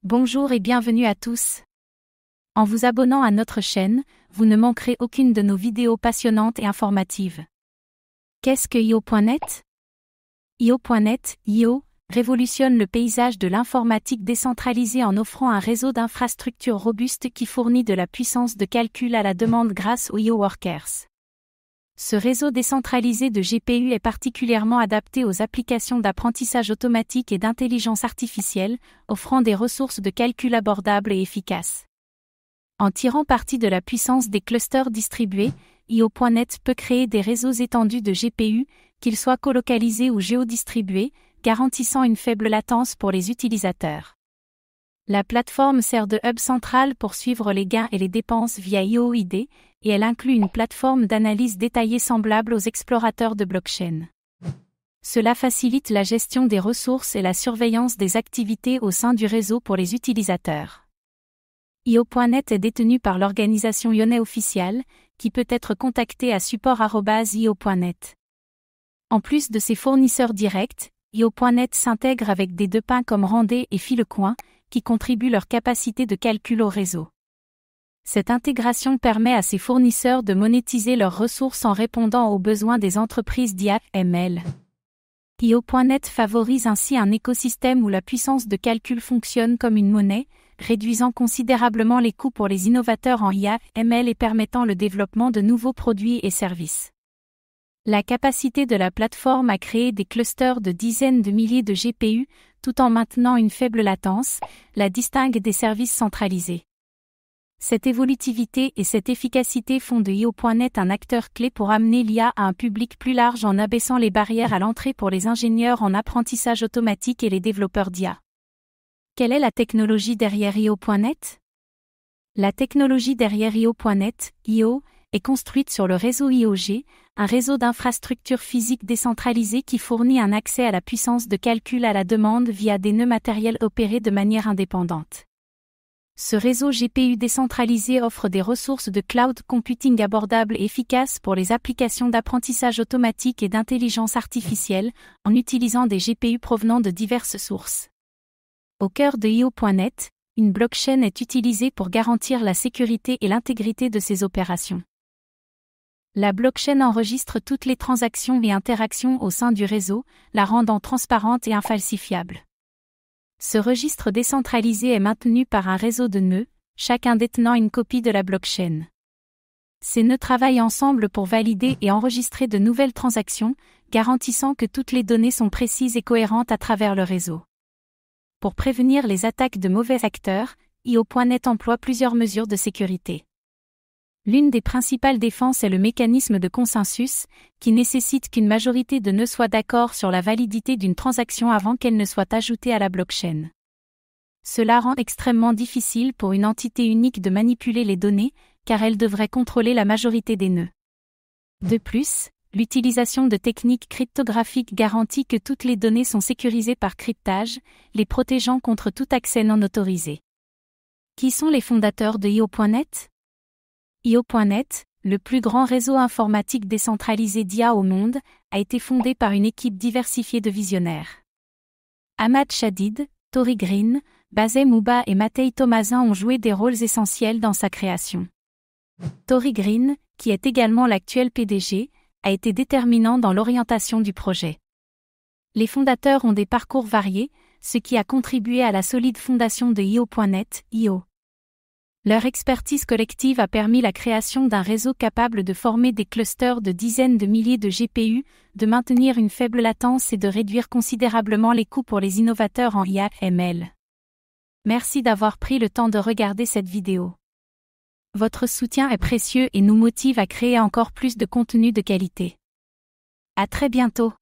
Bonjour et bienvenue à tous. En vous abonnant à notre chaîne, vous ne manquerez aucune de nos vidéos passionnantes et informatives. Qu'est-ce que IO.net ? IO.net, IO, révolutionne le paysage de l'informatique décentralisée en offrant un réseau d'infrastructures robuste qui fournit de la puissance de calcul à la demande grâce aux IO Workers. Ce réseau décentralisé de GPU est particulièrement adapté aux applications d'apprentissage automatique et d'intelligence artificielle, offrant des ressources de calcul abordables et efficaces. En tirant parti de la puissance des clusters distribués, IO.net peut créer des réseaux étendus de GPU, qu'ils soient colocalisés ou géodistribués, garantissant une faible latence pour les utilisateurs. La plateforme sert de hub central pour suivre les gains et les dépenses via IOID, et elle inclut une plateforme d'analyse détaillée semblable aux explorateurs de blockchain. Cela facilite la gestion des ressources et la surveillance des activités au sein du réseau pour les utilisateurs. IO.net est détenu par l'organisation Yonnais Official, qui peut être contactée à support@io.net. En plus de ses fournisseurs directs, IO.net s'intègre avec des deux-pains comme Randé et Filecoin, qui contribuent leur capacité de calcul au réseau. Cette intégration permet à ces fournisseurs de monétiser leurs ressources en répondant aux besoins des entreprises d'IA/ML. IO.net favorise ainsi un écosystème où la puissance de calcul fonctionne comme une monnaie, réduisant considérablement les coûts pour les innovateurs en IA/ML et permettant le développement de nouveaux produits et services. La capacité de la plateforme à créer des clusters de dizaines de milliers de GPU, tout en maintenant une faible latence, la distingue des services centralisés. Cette évolutivité et cette efficacité font de IO.net un acteur clé pour amener l'IA à un public plus large en abaissant les barrières à l'entrée pour les ingénieurs en apprentissage automatique et les développeurs d'IA. Quelle est la technologie derrière IO.net ? La technologie derrière IO.net, IO, est construite sur le réseau IOG, un réseau d'infrastructures physiques décentralisées qui fournit un accès à la puissance de calcul à la demande via des nœuds matériels opérés de manière indépendante. Ce réseau GPU décentralisé offre des ressources de cloud computing abordables et efficaces pour les applications d'apprentissage automatique et d'intelligence artificielle, en utilisant des GPU provenant de diverses sources. Au cœur de IO.net, une blockchain est utilisée pour garantir la sécurité et l'intégrité de ces opérations. La blockchain enregistre toutes les transactions et interactions au sein du réseau, la rendant transparente et infalsifiable. Ce registre décentralisé est maintenu par un réseau de nœuds, chacun détenant une copie de la blockchain. Ces nœuds travaillent ensemble pour valider et enregistrer de nouvelles transactions, garantissant que toutes les données sont précises et cohérentes à travers le réseau. Pour prévenir les attaques de mauvais acteurs, IO.net emploie plusieurs mesures de sécurité. L'une des principales défenses est le mécanisme de consensus, qui nécessite qu'une majorité de nœuds soit d'accord sur la validité d'une transaction avant qu'elle ne soit ajoutée à la blockchain. Cela rend extrêmement difficile pour une entité unique de manipuler les données, car elle devrait contrôler la majorité des nœuds. De plus, l'utilisation de techniques cryptographiques garantit que toutes les données sont sécurisées par cryptage, les protégeant contre tout accès non autorisé. Qui sont les fondateurs de IO.net ? IO.net, le plus grand réseau informatique décentralisé d'IA au monde, a été fondé par une équipe diversifiée de visionnaires. Ahmad Shadid, Tori Green, Bassem Mouba et Matei Thomasin ont joué des rôles essentiels dans sa création. Tori Green, qui est également l'actuel PDG, a été déterminant dans l'orientation du projet. Les fondateurs ont des parcours variés, ce qui a contribué à la solide fondation de IO.net, IO. Leur expertise collective a permis la création d'un réseau capable de former des clusters de dizaines de milliers de GPU, de maintenir une faible latence et de réduire considérablement les coûts pour les innovateurs en IA/ML. Merci d'avoir pris le temps de regarder cette vidéo. Votre soutien est précieux et nous motive à créer encore plus de contenu de qualité. À très bientôt.